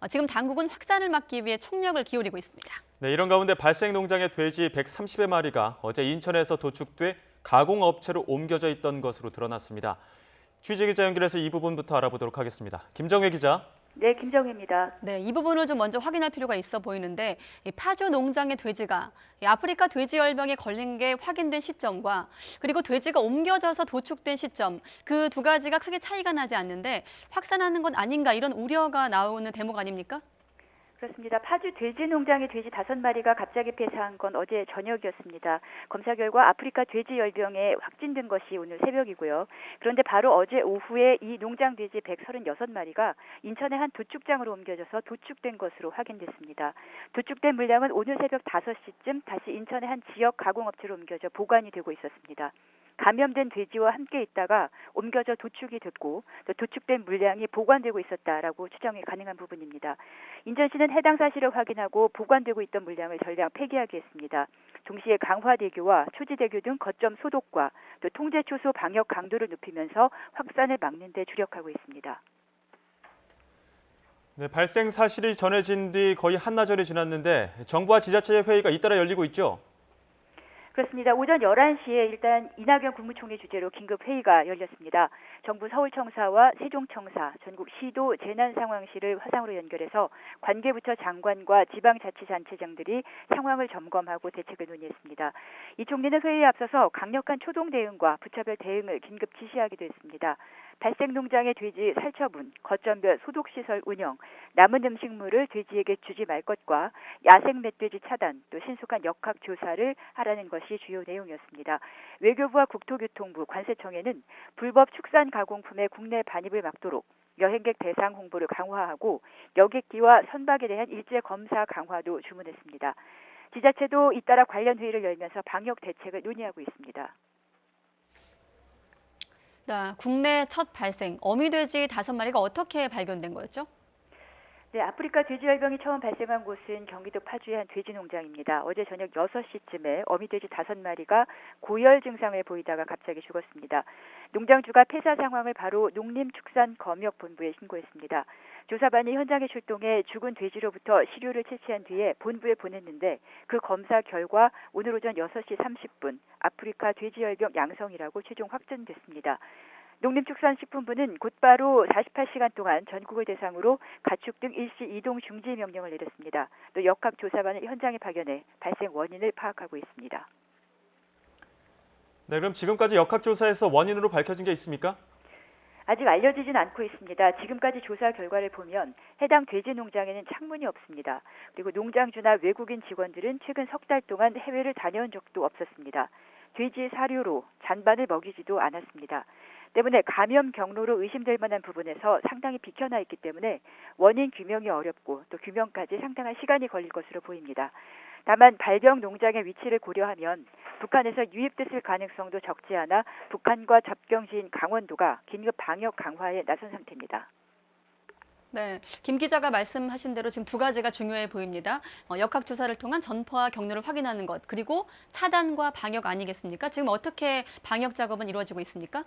지금 당국은 확산을 막기 위해 총력을 기울이고 있습니다. 네, 이런 가운데 발생 농장의 돼지 130여 마리가 어제 인천에서 도축돼 가공업체로 옮겨져 있던 것으로 드러났습니다. 취재기자 연결해서 이 부분부터 알아보도록 하겠습니다. 김정혜 기자. 네, 김정혜입니다. 네, 이 부분을 좀 먼저 확인할 필요가 있어 보이는데 이 파주 농장의 돼지가 이 아프리카 돼지열병에 걸린 게 확인된 시점과 그리고 돼지가 옮겨져서 도축된 시점 그 두 가지가 크게 차이가 나지 않는데 확산하는 건 아닌가 이런 우려가 나오는 대목 아닙니까? 그렇습니다. 파주 돼지 농장의 돼지 5마리가 갑자기 폐사한 건 어제 저녁이었습니다. 검사 결과 아프리카 돼지열병에 확진된 것이 오늘 새벽이고요. 그런데 바로 어제 오후에 이 농장 돼지 136마리가 인천의 한 도축장으로 옮겨져서 도축된 것으로 확인됐습니다. 도축된 물량은 오늘 새벽 5시쯤 다시 인천의 한 지역 가공업체로 옮겨져 보관이 되고 있었습니다. 감염된 돼지와 함께 있다가 옮겨져 도축이 됐고 또 도축된 물량이 보관되고 있었다라고 추정이 가능한 부분입니다. 인천시는 해당 사실을 확인하고 보관되고 있던 물량을 전량 폐기하게 했습니다. 동시에 강화대교와 초지대교 등 거점 소독과 또 통제 초소 방역 강도를 높이면서 확산을 막는 데 주력하고 있습니다. 네, 발생 사실이 전해진 뒤 거의 한나절이 지났는데 정부와 지자체의 회의가 잇따라 열리고 있죠? 그렇습니다. 오전 11시에 일단 이낙연 국무총리 주재로 긴급 회의가 열렸습니다. 정부 서울청사와 세종청사, 전국 시도 재난상황실을 화상으로 연결해서 관계부처 장관과 지방자치단체장들이 상황을 점검하고 대책을 논의했습니다. 이 총리는 회의에 앞서서 강력한 초동 대응과 부처별 대응을 긴급 지시하기도 했습니다. 발생 농장의 돼지 살처분, 거점별 소독시설 운영, 남은 음식물을 돼지에게 주지 말 것과 야생 멧돼지 차단, 또 신속한 역학 조사를 하라는 것이 주요 내용이었습니다. 외교부와 국토교통부, 관세청에는 불법 축산 가공품의 국내 반입을 막도록 여행객 대상 홍보를 강화하고 여객기와 선박에 대한 일제 검사 강화도 주문했습니다. 지자체도 잇따라 관련 회의를 열면서 방역 대책을 논의하고 있습니다. 네, 국내 첫 발생 어미돼지 5마리가 어떻게 발견된 거였죠? 네, 아프리카 돼지열병이 처음 발생한 곳은 경기도 파주의 한 돼지 농장입니다. 어제 저녁 6시쯤에 어미돼지 5마리가 고열 증상을 보이다가 갑자기 죽었습니다. 농장주가 폐사 상황을 바로 농림축산검역본부에 신고했습니다. 조사반이 현장에 출동해 죽은 돼지로부터 시료를 채취한 뒤에 본부에 보냈는데 그 검사 결과 오늘 오전 6시 30분 아프리카 돼지열병 양성이라고 최종 확정됐습니다. 농림축산식품부는 곧바로 48시간 동안 전국을 대상으로 가축 등 일시 이동 중지 명령을 내렸습니다. 또 역학조사반을 현장에 파견해 발생 원인을 파악하고 있습니다. 네, 그럼 지금까지 역학조사에서 원인으로 밝혀진 게 있습니까? 아직 알려지진 않고 있습니다. 지금까지 조사 결과를 보면 해당 돼지 농장에는 창문이 없습니다. 그리고 농장주나 외국인 직원들은 최근 석 달 동안 해외를 다녀온 적도 없었습니다. 돼지 사료로 잔반을 먹이지도 않았습니다. 때문에 감염 경로로 의심될 만한 부분에서 상당히 비켜나 있기 때문에 원인 규명이 어렵고 또 규명까지 상당한 시간이 걸릴 것으로 보입니다. 다만 발병 농장의 위치를 고려하면 북한에서 유입됐을 가능성도 적지 않아 북한과 접경지인 강원도가 긴급 방역 강화에 나선 상태입니다. 네, 김 기자가 말씀하신 대로 지금 두 가지가 중요해 보입니다. 역학조사를 통한 전파와 경로를 확인하는 것, 그리고 차단과 방역 아니겠습니까? 지금 어떻게 방역 작업은 이루어지고 있습니까?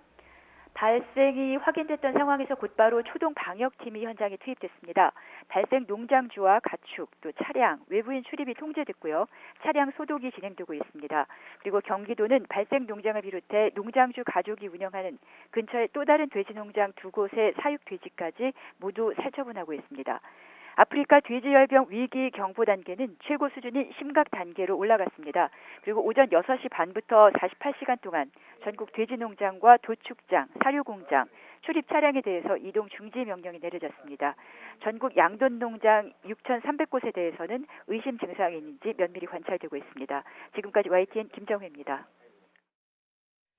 발생이 확인됐던 상황에서 곧바로 초동 방역팀이 현장에 투입됐습니다. 발생 농장주와 가축, 또 차량, 외부인 출입이 통제됐고요. 차량 소독이 진행되고 있습니다. 그리고 경기도는 발생 농장을 비롯해 농장주 가족이 운영하는 근처의 또 다른 돼지 농장 2곳의 사육 돼지까지 모두 살처분하고 있습니다. 아프리카 돼지열병 위기 경보 단계는 최고 수준인 심각 단계로 올라갔습니다. 그리고 오전 6시 반부터 48시간 동안 전국 돼지 농장과 도축장, 사료공장, 출입 차량에 대해서 이동 중지 명령이 내려졌습니다. 전국 양돈 농장 6,300곳에 대해서는 의심 증상이 있는지 면밀히 관찰되고 있습니다. 지금까지 YTN 김정혜입니다.